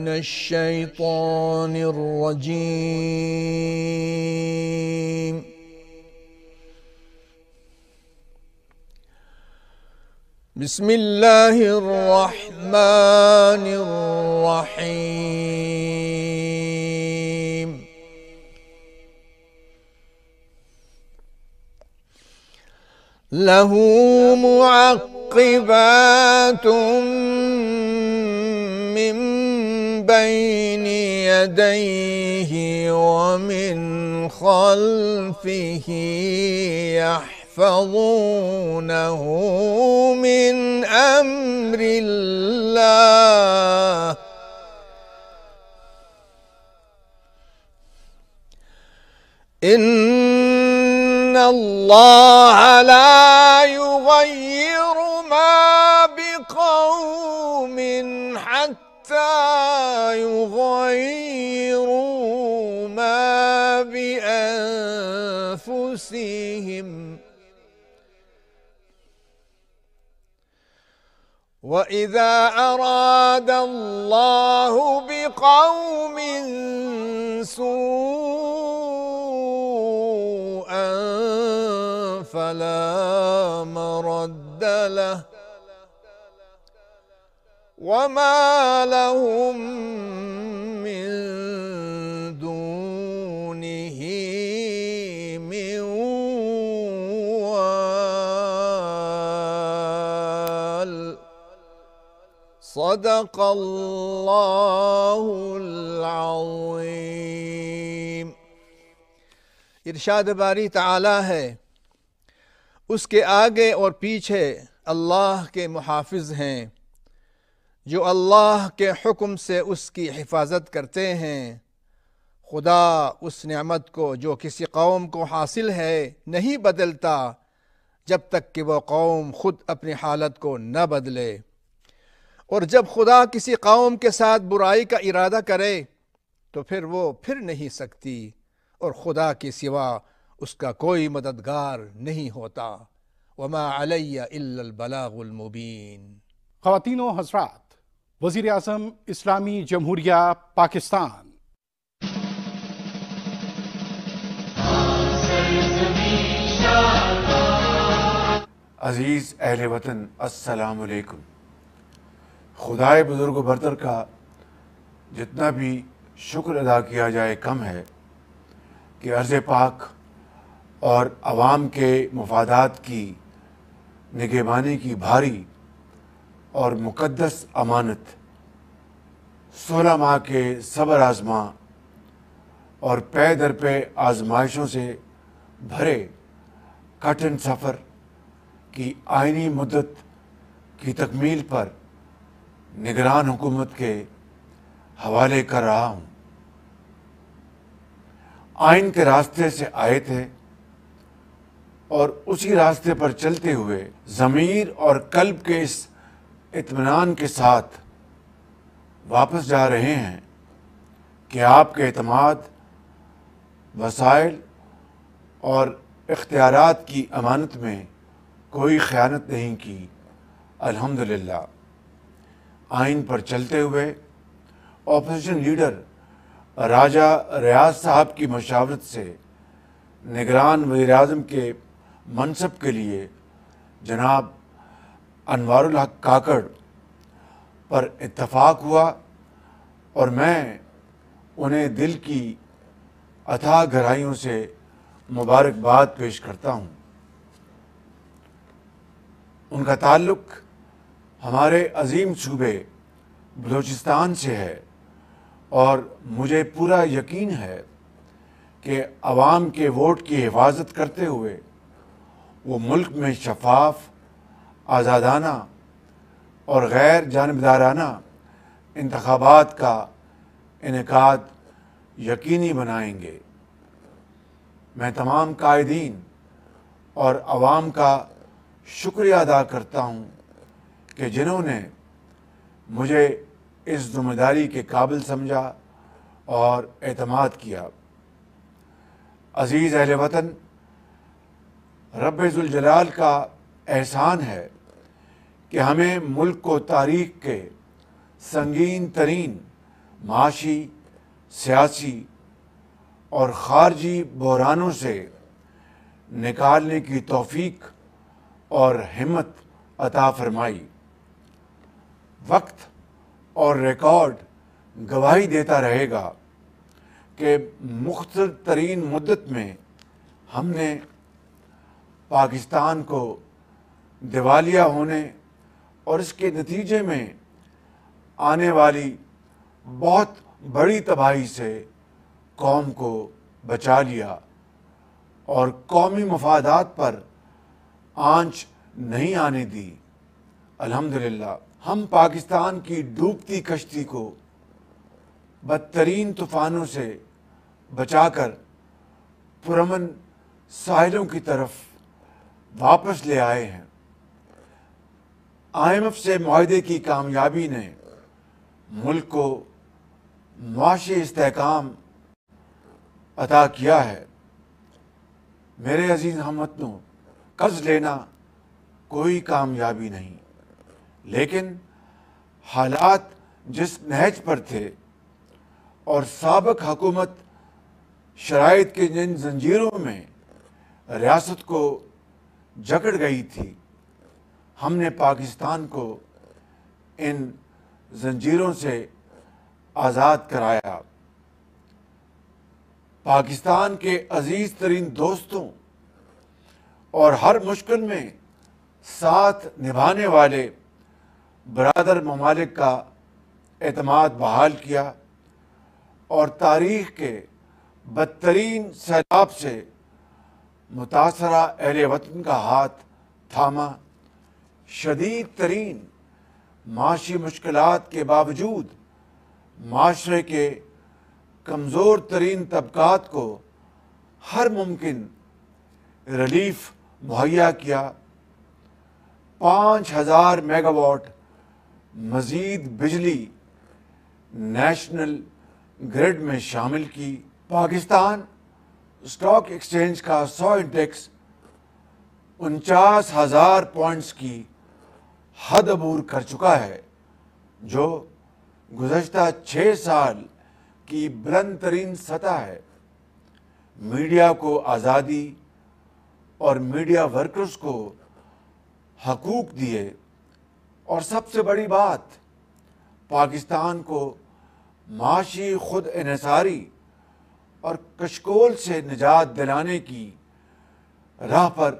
من الشيطان الرجيم. بسم الله الرحمن الرحيم. له معقبات من بين يديه ومن خلفه يحفظونه من أمر الله. إن الله لا يغير ما بقوم حتى يغيروا ما بأنفسهم. وإذا أراد الله بقوم سوءا فلا مرد له وما لهم من دونه من وال. صدق اللہ العظیم. ارشاد باری تعالی ہے، اس کے آگے اور پیچھے اللہ کے محافظ ہیں جو اللہ کے حکم سے اس کی حفاظت کرتے ہیں. خدا اس نعمت کو جو کسی قوم کو حاصل ہے نہیں بدلتا جب تک کہ وہ قوم خود اپنی حالت کو نہ بدلے، اور جب خدا کسی قوم کے ساتھ برائی کا ارادہ کرے تو پھر وہ پھر نہیں سکتی، اور خدا کے سوا اس کا کوئی مددگار نہیں ہوتا. وما علی الا البلاغ المبین. خواتین و حضرات، وزیر اعظم اسلامی جمہوریہ پاکستان عزیز اہل وطن، السلام علیکم. خدائے بزرگ و برتر کا جتنا بھی شکر ادا کیا جائے کم ہے کہ ارض پاک اور عوام کے مفادات کی نگہبانی کی بھاری اور مقدس امانت 16 ماہ کے صبر آزما اور پے در پے آزمائشوں سے بھرے کٹھن سفر کی آئینی مدت کی تکمیل پر نگران حکومت کے حوالے کر رہا ہوں. آئین کے راستے سے آئے تھے اور اسی راستے پر چلتے ہوئے ضمیر اور قلب کے اس اطمینان کے ساتھ واپس جا رہے ہیں کہ آپ کے اعتماد، وسائل اور اختیارات کی امانت میں کوئی خیانت نہیں کی. الحمدللہ. آئین پر چلتے ہوئے اپوزیشن لیڈر راجہ ریاض صاحب کی مشاورت سے نگران وزیر اعظم کے منصب کے لیے جناب انوار الحق کاکڑ پر اتفاق ہوا، اور میں انہیں دل کی اتھاہ گہرائیوں سے مبارکباد پیش کرتا ہوں. ان کا تعلق ہمارے عظیم صوبے بلوچستان سے ہے، اور مجھے پورا یقین ہے کہ عوام کے ووٹ کی حفاظت کرتے ہوئے وہ ملک میں شفاف، آزادانہ اور غیر جانبدارانہ انتخابات کا انعقاد یقینی بنائیں گے. میں تمام قائدین اور عوام کا شکریہ ادا کرتا ہوں کہ جنہوں نے مجھے اس ذمہ داری کے قابل سمجھا اور اعتماد کیا. عزیز اہل وطن، رب ذوالجلال کا احسان ہے کہ ہمیں ملک کو تاریخ کے سنگین ترین معاشی، سیاسی اور خارجی بحرانوں سے نکالنے کی توفیق اور ہمت عطا فرمائی۔ وقت اور ریکارڈ گواہی دیتا رہے گا کہ مختصر ترین مدت میں ہم نے پاکستان کو دیوالیہ ہونے اور اس کے نتیجے میں آنے والی بہت بڑی تباہی سے قوم کو بچا لیا اور قومی مفادات پر آنچ نہیں آنے دی۔ الحمدللہ ہم پاکستان کی ڈوبتی کشتی کو بدترین طوفانوں سے بچا کر پرامن ساحلوں کی طرف واپس لے آئے ہیں۔ IMF سے معاہدے کی کامیابی نے ملک کو معاشی استحکام عطا کیا ہے۔ میرے عزیز ہم وطنوں، قرض لینا کوئی کامیابی نہیں، لیکن حالات جس نہج پر تھے اور سابق حکومت شرائط کے جن زنجیروں میں ریاست کو جکڑ گئی تھی، ہم نے پاکستان کو ان زنجیروں سے آزاد کرایا۔ پاکستان کے عزیز ترین دوستوں اور ہر مشکل میں ساتھ نبھانے والے برادر ممالک کا اعتماد بحال کیا اور تاریخ کے بدترین سیلاب سے متاثرہ اہل وطن کا ہاتھ تھاما۔ شدید ترین معاشی مشکلات کے باوجود معاشرے کے کمزور ترین طبقات کو ہر ممکن ریلیف مہیا کیا۔ 5000 میگا واٹ مزید بجلی نیشنل گرڈ میں شامل کی۔ پاکستان اسٹاک ایکسچینج کا 100 انڈیکس 49,000 پوائنٹس کی حد عبور کر چکا ہے، جو گزشتہ 6 سال کی بلند ترین سطح ہے۔ میڈیا کو آزادی اور میڈیا ورکرز کو حقوق دیے، اور سب سے بڑی بات، پاکستان کو معاشی خود انحصاری اور کشکول سے نجات دلانے کی راہ پر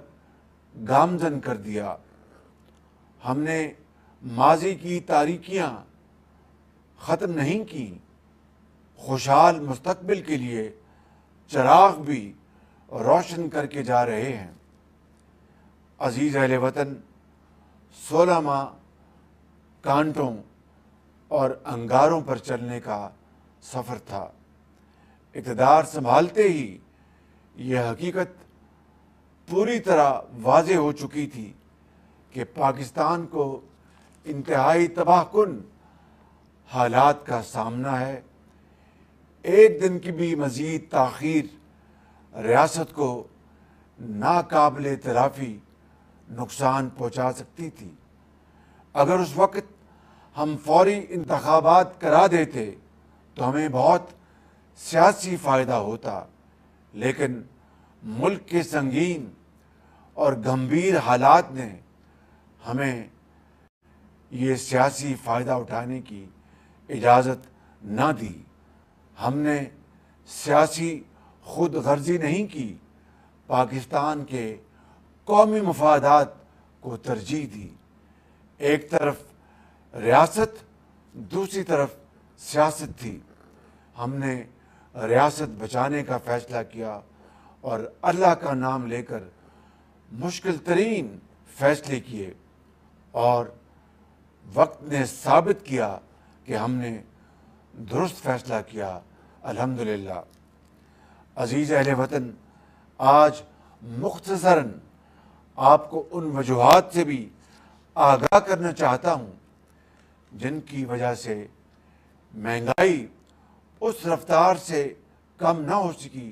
گامزن کر دیا۔ ہم نے ماضی کی تاریکیاں ختم نہیں کی، خوشحال مستقبل کے لیے چراغ بھی روشن کر کے جا رہے ہیں۔ عزیز اہل وطن، 16 ماہ کانٹوں اور انگاروں پر چلنے کا سفر تھا۔ اقتدار سنبھالتے ہی یہ حقیقت پوری طرح واضح ہو چکی تھی کہ پاکستان کو انتہائی تباہ کن حالات کا سامنا ہے۔ ایک دن کی بھی مزید تاخیر ریاست کو ناقابل تلافی نقصان پہنچا سکتی تھی۔ اگر اس وقت ہم فوری انتخابات کرا دیتے تو ہمیں بہت سیاسی فائدہ ہوتا، لیکن ملک کے سنگین اور گمبھیر حالات نے ہمیں یہ سیاسی فائدہ اٹھانے کی اجازت نہ دی۔ ہم نے سیاسی خود غرضی نہیں کی، پاکستان کے قومی مفادات کو ترجیح دی۔ ایک طرف ریاست، دوسری طرف سیاست تھی۔ ہم نے ریاست بچانے کا فیصلہ کیا اور اللہ کا نام لے کر مشکل ترین فیصلے کیے، اور وقت نے ثابت کیا کہ ہم نے درست فیصلہ کیا، الحمدللہ۔ عزیز اہل وطن، آج مختصراً آپ کو ان وجوہات سے بھی آگاہ کرنا چاہتا ہوں جن کی وجہ سے مہنگائی اس رفتار سے کم نہ ہو سکی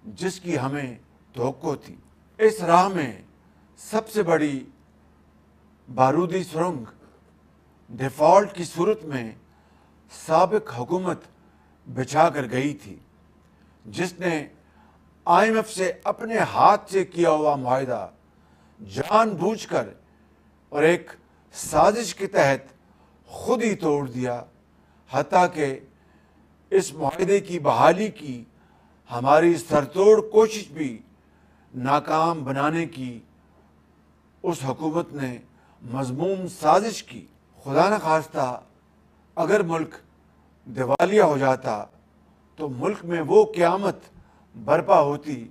جس کی ہمیں توقع تھی۔ اس راہ میں سب سے بڑی بارودی سرنگ ڈیفالٹ کی صورت میں سابق حکومت بچھا کر گئی تھی، جس نے IMF سے اپنے ہاتھ سے کیا ہوا معاہدہ جان بوجھ کر اور ایک سازش کے تحت خود ہی توڑ دیا، حتیٰ کہ اس معاہدے کی بحالی کی ہماری سرتوڑ کوشش بھی ناکام بنانے کی اس حکومت نے مذموم سازش کی۔ خدا نخواستہ اگر ملک دیوالیہ ہو جاتا تو ملک میں وہ قیامت برپا ہوتی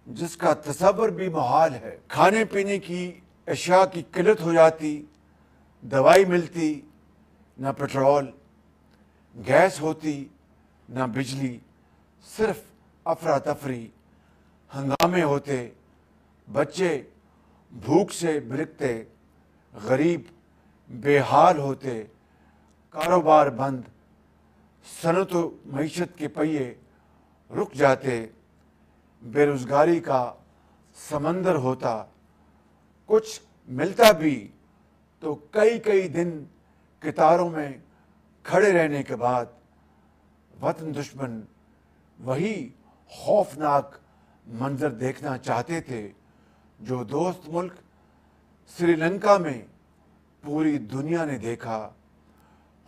جس کا تصور بھی محال ہے۔ کھانے پینے کی اشیاء کی قلت ہو جاتی، دوائی ملتی نہ پٹرول، گیس ہوتی نہ بجلی، صرف افراتفری، ہنگامے ہوتے، بچے بھوک سے بلکتے، غریب بے حال ہوتے، کاروبار بند، صنعت و معیشت کے پہیے رک جاتے، بے روزگاری کا سمندر ہوتا، کچھ ملتا بھی تو کئی کئی دن قطاروں میں کھڑے رہنے کے بعد وطن دشمن وہی خوفناک منظر دیکھنا چاہتے تھے جو دوست ملک سری لنکا میں پوری دنیا نے دیکھا۔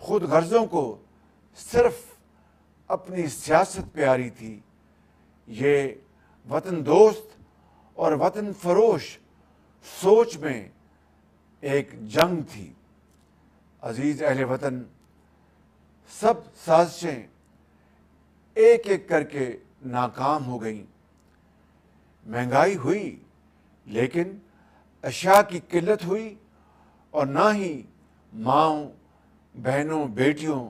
خود غرضوں کو صرف اپنی سیاست پیاری تھی، یہ وطن دوست اور وطن فروش سوچ میں ایک جنگ تھی۔ عزیز اہل وطن، سب سازشیں ایک ایک کر کے ناکام ہو گئیں۔ مہنگائی ہوئی لیکن اشیاء کی قلت ہوئی، اور نہ ہی ماؤں، بہنوں، بیٹیوں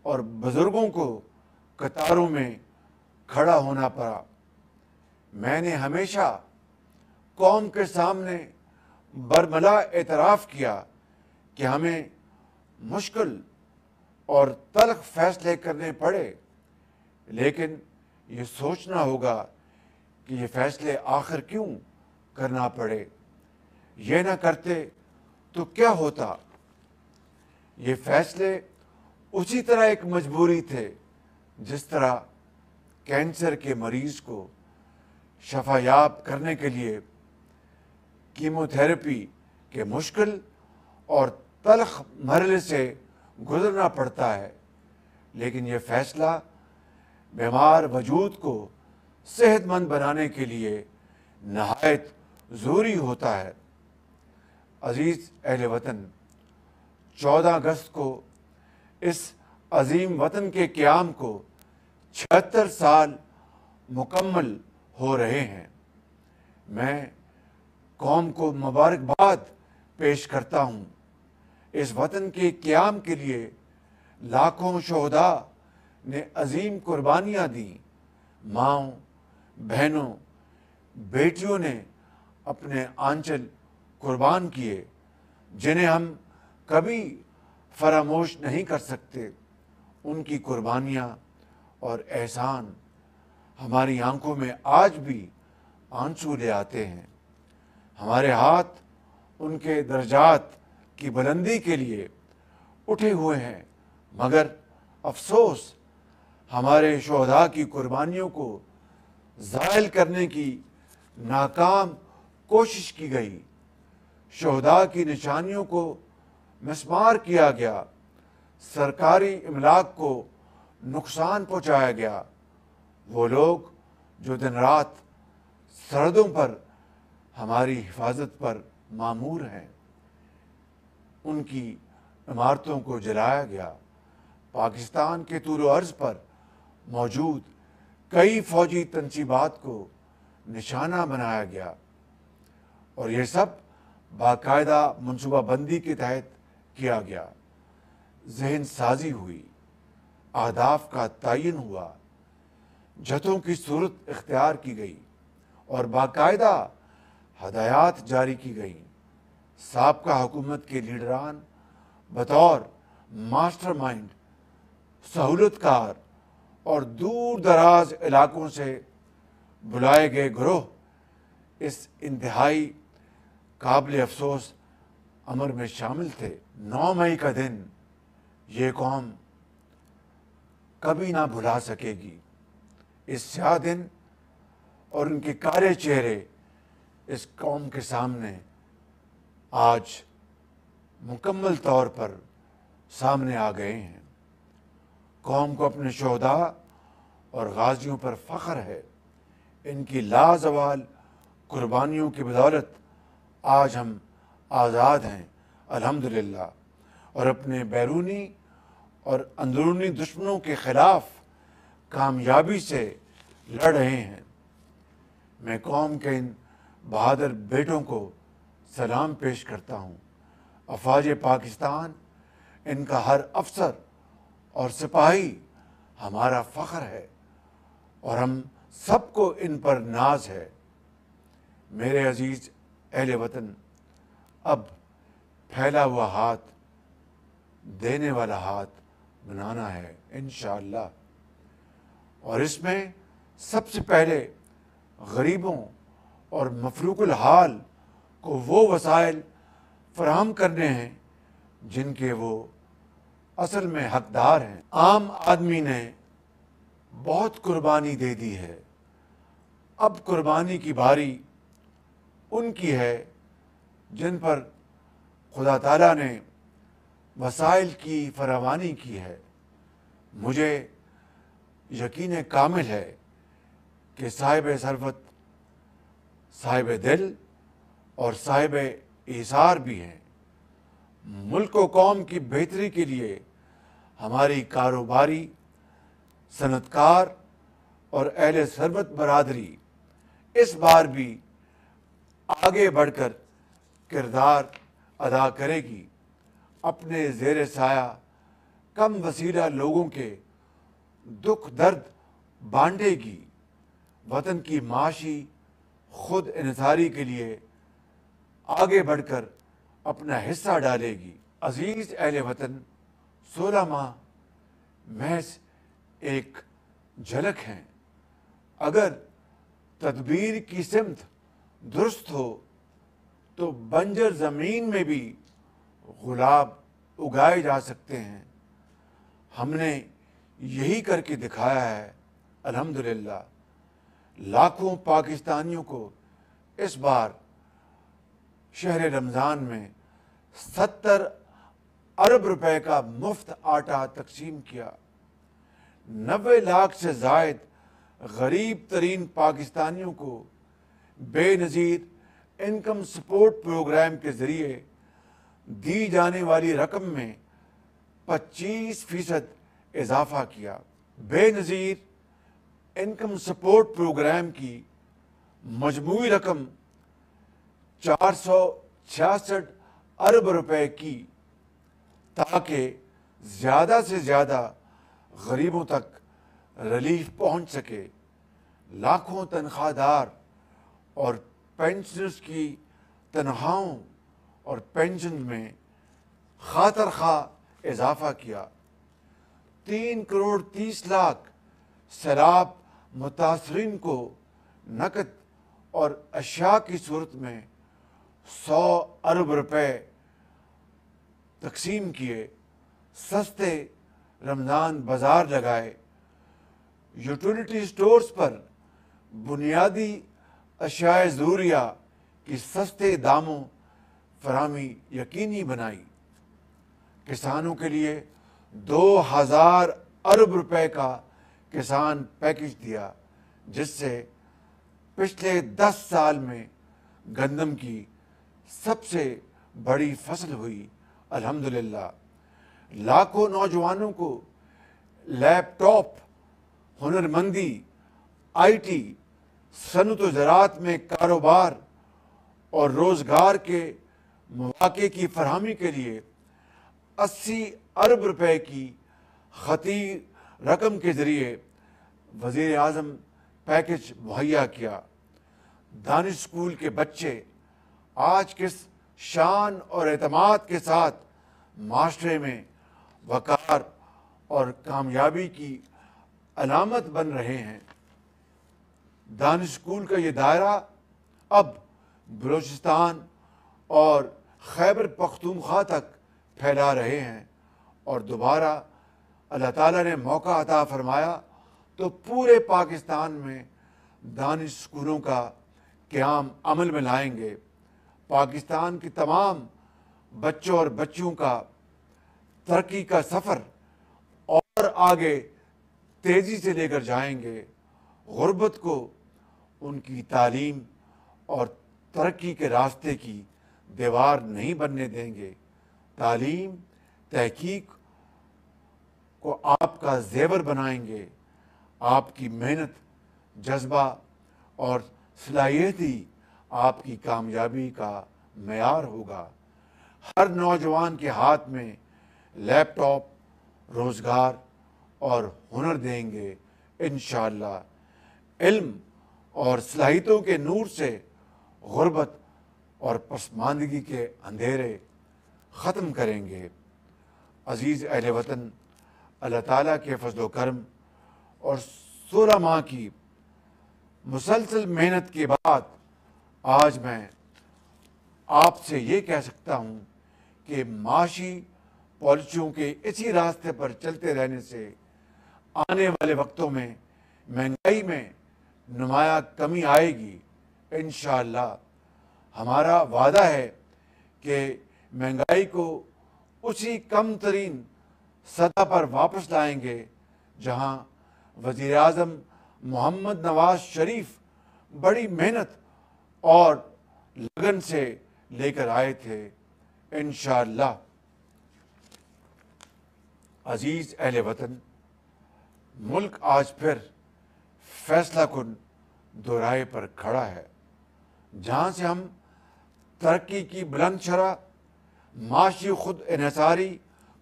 اور بزرگوں کو قطاروں میں کھڑا ہونا پڑا۔ میں نے ہمیشہ قوم کے سامنے برملا اعتراف کیا کہ ہمیں مشکل اور تلخ فیصلے کرنے پڑے، لیکن یہ سوچنا ہوگا کہ یہ فیصلے آخر کیوں کرنا پڑے۔ یہ نہ کرتے تو کیا ہوتا؟ یہ فیصلے اسی طرح ایک مجبوری تھے جس طرح کینسر کے مریض کو شفا یاب کرنے کے لیے کیمو تھراپی کے مشکل اور تلخ مرحلے سے گزرنا پڑتا ہے، لیکن یہ فیصلہ بیمار وجود کو صحت مند بنانے کے لیے نہایت ضروری ہوتا ہے۔ عزیز اہل وطن، 14 اگست کو اس عظیم وطن کے قیام کو 76 سال مکمل ہو رہے ہیں۔ میں قوم کو مبارکباد پیش کرتا ہوں۔ اس وطن کے قیام کے لیے لاکھوں شہداء نے عظیم قربانیاں دیں۔ ماؤں، بہنوں، بیٹیوں نے اپنے آنچل قربان کیے، جنہیں ہم کبھی فراموش نہیں کر سکتے۔ ان کی قربانیاں اور احسان ہماری آنکھوں میں آج بھی آنسو لے آتے ہیں۔ ہمارے ہاتھ ان کے درجات کی بلندی کے لیے اٹھے ہوئے ہیں، مگر افسوس ہمارے شہداء کی قربانیوں کو زائل کرنے کی ناکام کوشش کی گئی۔ شہداء کی نشانیوں کو مسمار کیا گیا، سرکاری املاک کو نقصان پہنچایا گیا۔ وہ لوگ جو دن رات سرحدوں پر ہماری حفاظت پر مامور ہیں، ان کی عمارتوں کو جلایا گیا۔ پاکستان کے طول و عرض پر موجود کئی فوجی تنصیبات کو نشانہ بنایا گیا، اور یہ سب باقاعدہ منصوبہ بندی کے تحت کیا گیا۔ ذہن سازی ہوئی، اہداف کا تعین ہوا، جتھوں کی صورت اختیار کی گئی اور باقاعدہ ہدایات جاری کی گئیں۔ سابقہ حکومت کے لیڈران بطور ماسٹر مائنڈ، سہولت کار اور دور دراز علاقوں سے بلائے گئے گروہ اس انتہائی قابل افسوس امر میں شامل تھے۔ 9 مئی کا دن یہ قوم کبھی نہ بھلا سکے گی۔ اس سیاہ دن اور ان کے کالے چہرے اس قوم کے سامنے آج مکمل طور پر سامنے آ گئے ہیں۔ قوم کو اپنے شہداء اور غازیوں پر فخر ہے۔ ان کی لازوال قربانیوں کی بدولت آج ہم آزاد ہیں الحمدللہ، اور اپنے بیرونی اور اندرونی دشمنوں کے خلاف کامیابی سے لڑ رہے ہیں۔ میں قوم کے ان بہادر بیٹوں کو سلام پیش کرتا ہوں۔ افواج پاکستان، ان کا ہر افسر اور سپاہی ہمارا فخر ہے، اور ہم سب کو ان پر ناز ہے۔ میرے عزیز اہل وطن، اب پھیلا ہوا ہاتھ دینے والا ہاتھ بنانا ہے انشاءاللہ، اور اس میں سب سے پہلے غریبوں اور مفلوق الحال کو وہ وسائل فراہم کرنے ہیں جن کے وہ اصل میں حقدار ہیں۔ عام آدمی نے بہت قربانی دے دی ہے، اب قربانی کی باری ان کی ہے جن پر خدا تعالیٰ نے وسائل کی فراوانی کی ہے۔ مجھے یقین کامل ہے کہ صاحب ثروت، صاحب دل اور صاحب ایثار بھی ہیں۔ ملک و قوم کی بہتری کے لیے ہماری کاروباری، صنعت کار اور اہل ثروت برادری اس بار بھی آگے بڑھ کر کردار ادا کرے گی، اپنے زیر سایہ کم وسیلہ لوگوں کے دکھ درد بانٹے گی، وطن کی معاشی خود انحصاری کے لیے آگے بڑھ کر اپنا حصہ ڈالے گی۔ عزیز اہل وطن، 16 ماہ محض ایک جھلک ہیں۔ اگر تدبیر کی سمت درست ہو تو بنجر زمین میں بھی گلاب اگائے جا سکتے ہیں۔ ہم نے یہی کر کے دکھایا ہے الحمدللہ۔ لاکھوں پاکستانیوں کو اس بار شہر رمضان میں 70 ارب روپے کا مفت آٹا تقسیم کیا۔ 90 لاکھ سے زائد غریب ترین پاکستانیوں کو بے نظیر انکم سپورٹ پروگرام کے ذریعے دی جانے والی رقم میں 25% اضافہ کیا۔ بے نظیر انکم سپورٹ پروگرام کی مجموعی رقم 466 ارب روپے کی، تاکہ زیادہ سے زیادہ غریبوں تک ریلیف پہنچ سکے۔ لاکھوں تنخواہ دار اور پینشنرز کی تنخواہوں اور پینشن میں خاطر خواہ اضافہ کیا۔ 3 کروڑ 30 لاکھ سیلاب متاثرین کو نقد اور اشیاء کی صورت میں 100 ارب روپے تقسیم کیے۔ سستے رمضان بازار لگائے۔ یوٹیلیٹی سٹورز پر بنیادی اشیاء ضروریہ کی سستے داموں فراہمی یقینی بنائی۔ کسانوں کے لیے 2000 ارب روپے کا کسان پیکج دیا، جس سے پچھلے 10 سال میں گندم کی سب سے بڑی فصل ہوئی الحمدللہ۔ لاکھوں نوجوانوں کو لیپ ٹاپ، ہنرمندی، آئی ٹی، صنعت و زراعت میں کاروبار اور روزگار کے مواقع کی فراہمی کے لیے 80 ارب روپے کی خطیر رقم کے ذریعے وزیر اعظم پیکج مہیا کیا۔ دانش اسکول کے بچے آج کس شان اور اعتماد کے ساتھ معاشرے میں وقار اور کامیابی کی علامت بن رہے ہیں۔ دانش اسکول کا یہ دائرہ اب بلوچستان اور خیبر پختونخوا تک پھیلا رہے ہیں، اور دوبارہ اللہ تعالیٰ نے موقع عطا فرمایا تو پورے پاکستان میں دانش اسکولوں کا قیام عمل میں لائیں گے. پاکستان کی تمام بچوں اور بچیوں کا ترقی کا سفر اور آگے تیزی سے لے کر جائیں گے. غربت کو ان کی تعلیم اور ترقی کے راستے کی دیوار نہیں بننے دیں گے. تعلیم تحقیق کو آپ کا زیور بنائیں گے. آپ کی محنت، جذبہ اور صلاحیت ہی آپ کی کامیابی کا معیار ہوگا. ہر نوجوان کے ہاتھ میں لیپ ٹاپ روزگار اور ہنر دیں گے انشاءاللہ. علم اور صلاحیتوں کے نور سے غربت اور پسماندگی کے اندھیرے ختم کریں گے. عزیز اہل وطن، اللہ تعالیٰ کے فضل و کرم اور 16 ماہ کی مسلسل محنت کے بعد آج میں آپ سے یہ کہہ سکتا ہوں کہ معاشی پالیسیوں کے اسی راستے پر چلتے رہنے سے آنے والے وقتوں میں مہنگائی میں نمایاں کمی آئے گی انشاءاللہ. ہمارا وعدہ ہے کہ مہنگائی کو اسی کم ترین سطح پر واپس لائیں گے جہاں وزیر اعظم محمد نواز شریف بڑی محنت اور لگن سے لے کر آئے تھے انشاءاللہ. عزیز اہل وطن، ملک آج پھر فیصلہ کن دورائے پر کھڑا ہے جہاں سے ہم ترقی کی بلند شرح، معاشی خود انحصاری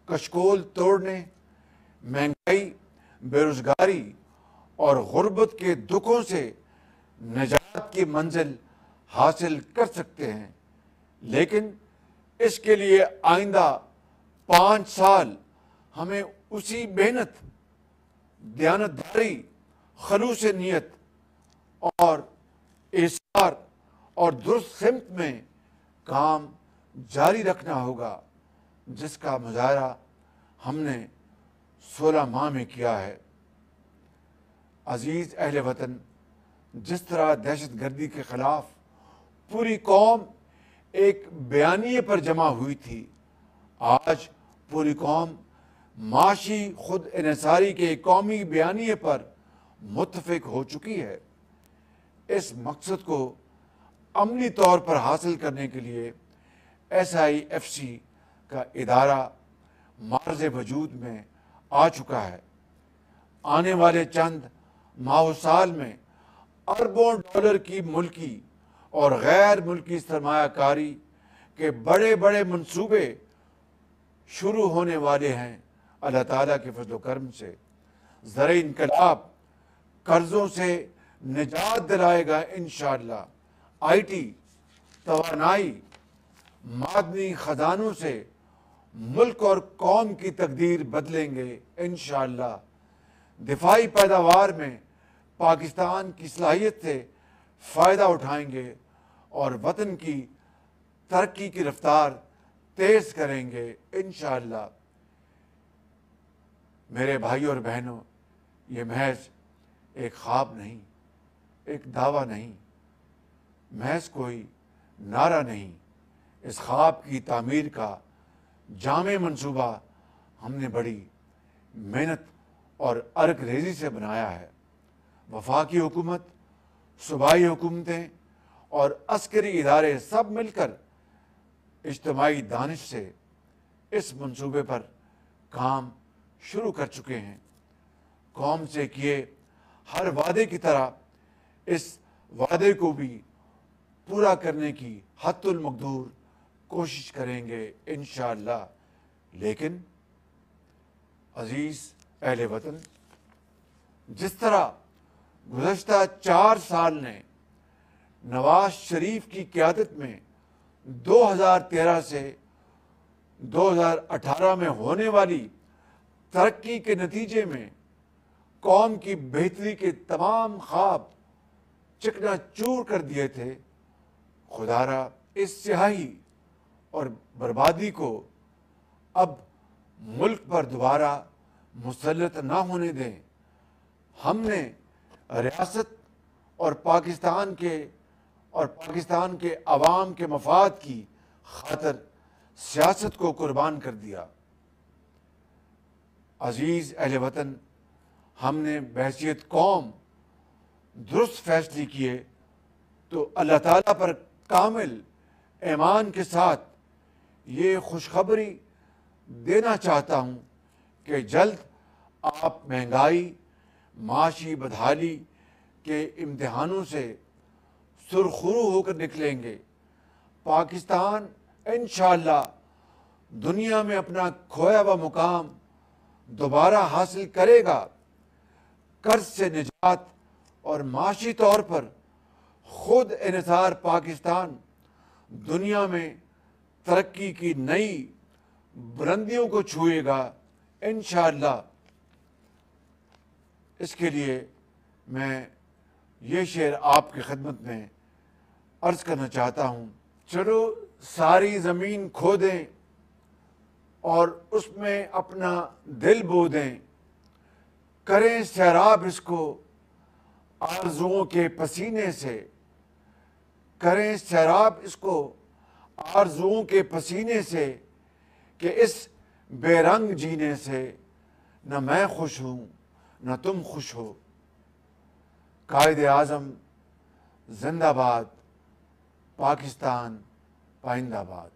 کشکول توڑنے، مہنگائی، بے روزگاری اور غربت کے دکھوں سے نجات کی منزل حاصل کر سکتے ہیں. لیکن اس کے لیے آئندہ 5 سال ہمیں اسی محنت، دیانتداری، خلوص نیت اور ایثار اور درست سمت میں کام جاری رکھنا ہوگا جس کا مظاہرہ ہم نے 16 ماہ میں کیا ہے. عزیز اہل وطن، جس طرح دہشت گردی کے خلاف پوری قوم ایک بیانیے پر جمع ہوئی تھی، آج پوری قوم معاشی خود انحصاری کے قومی بیانیے پر متفق ہو چکی ہے. اس مقصد کو عملی طور پر حاصل کرنے کے لیے SIFC کا ادارہ معرض وجود میں آ چکا ہے. آنے والے چند ماہ و سال میں اربوں ڈالر کی ملکی اور غیر ملکی سرمایہ کاری کے بڑے بڑے منصوبے شروع ہونے والے ہیں اللہ تعالیٰ کے فضل و کرم سے. زرعی انقلاب قرضوں سے نجات دلائے گا انشاءاللہ. IT، توانائی، معدنی خزانوں سے ملک اور قوم کی تقدیر بدلیں گے انشاءاللہ. دفاعی پیداوار میں پاکستان کی صلاحیت سے فائدہ اٹھائیں گے اور وطن کی ترقی کی رفتار تیز کریں گے انشاءاللہ. میرے بھائی اور بہنوں، یہ محض ایک خواب نہیں، ایک دعویٰ نہیں، محض کوئی نعرہ نہیں. اس خواب کی تعمیر کا جامع منصوبہ ہم نے بڑی محنت اور عرق ریزی سے بنایا ہے. وفاقی حکومت، صوبائی حکومتیں اور عسکری ادارے سب مل کر اجتماعی دانش سے اس منصوبے پر کام شروع کر چکے ہیں. قوم سے کیے ہر وعدے کی طرح اس وعدے کو بھی پورا کرنے کی حد المقدور کوشش کریں گے انشاءاللہ. لیکن عزیز اہل وطن، جس طرح گزشتہ 4 سال نے نواز شریف کی قیادت میں 2013 سے 2018 میں ہونے والی ترقی کے نتیجے میں قوم کی بہتری کے تمام خواب چکنا چور کر دیے تھے، خدا را اس سیاہی اور بربادی کو اب ملک پر دوبارہ مسلط نہ ہونے دیں. ہم نے ریاست اور پاکستان کے عوام کے مفاد کی خاطر سیاست کو قربان کر دیا. عزیز اہل وطن، ہم نے بحیثیت قوم درست فیصلے کیے تو اللہ تعالیٰ پر کامل ایمان کے ساتھ یہ خوشخبری دینا چاہتا ہوں کہ جلد آپ مہنگائی، معاشی بدحالی کے امتحانوں سے سرخرو ہو کر نکلیں گے. پاکستان انشاءاللہ دنیا میں اپنا کھویا ہوا مقام دوبارہ حاصل کرے گا. قرض سے نجات اور معاشی طور پر خود انحصار پاکستان دنیا میں ترقی کی نئی بلندیوں کو چھوئے گا انشاءاللہ. اس کے لیے میں یہ شعر آپ کی خدمت میں عرض کرنا چاہتا ہوں. چلو ساری زمین کھو دیں اور اس میں اپنا دل بو دیں، کریں سیراب اس کو آرزوؤں کے پسینے سے، کریں سیراب اس کو آرزوؤں کے پسینے سے، کہ اس بے رنگ جینے سے نہ میں خوش ہوں نہ تم خوش ہو. قائد اعظم زندہ باد، پاکستان پائندہ باد.